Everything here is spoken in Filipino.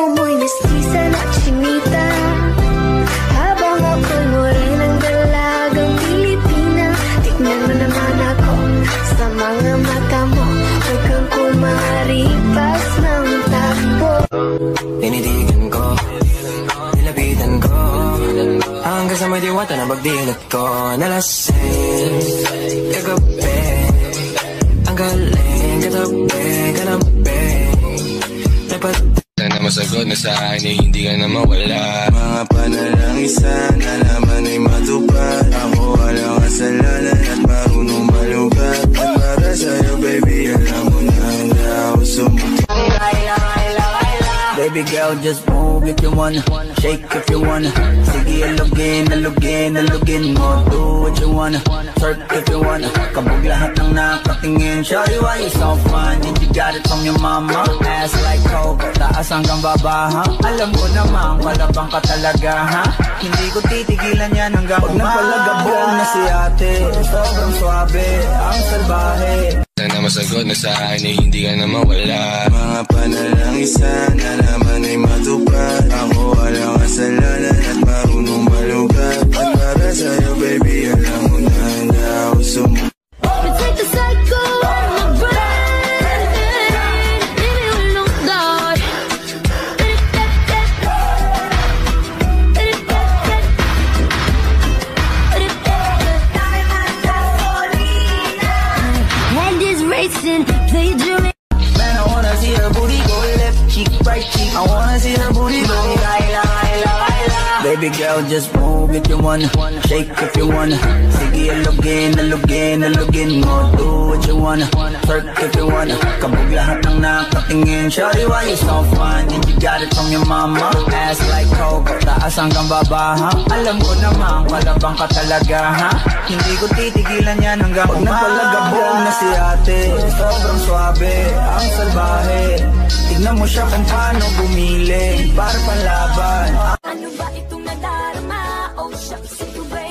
ko mo'y mestiza na chinita, habang ako'y morenang dalagang Pilipina. Tignan mo naman ako sa mga mata mo, huwag kang kumaripas ng takbo. Tinitigan ko, nilapitan ko, hanggang sa may diwata na magdilat ko. Nalasing, kagabi, ang galing, katabi, kanabi. Dapat na masagot na sa akin eh, hindi ka na mawala. Mga panalangin sana naman ay matupad. Ako walang kasalanan at marunong malugat. At para sa'yo baby, alam mo na handa ako sumuti. Baby girl, just move if you wanna, shake if you wanna. Sige, alugin, alugin, alugin mo. Do what you wanna, twerk if you wanna. Kabog lahat ng nakatingin. Shawty, why you so fun? And you got it from your mama. Ass like coke, taas hanggang baba, ha? Alam ko naman, kalabang ka talaga, ha? Hindi ko titigilan yan hanggang umaga. Pag napalagabong na si ate, sobrang swabe, ang salbahe. Sana masagot na sa akin eh, hindi ka na mawala. Mga panalangin sana naman ay matupad. Ako walang kasalanan at marunong malugat. At para sa'yo baby, alam mo na handa ako sumuti. Man, I wanna see her booty go left cheek, right cheek. I wanna see her booty go. Baby girl, just move if you wanna, shake if you wanna. Sige, alugin, alugin, alugin mo. Do what you wanna, twerk if you wanna. Kabog lahat ng nakatingin. Shawty, why you so fun? And you got it from your mama. Ass like coke, taas hanggang baba, ha? Alam ko naman, kalabang ka talaga, ha? Hindi ko titigilan yan hanggang umaga. Pag napalagabong na si ate, sobrang swabe, ang salbahe. Tignan mo siya kung paano bumili, para panlaban. Ano ba itong nadarama? Oh, shucks, ito ba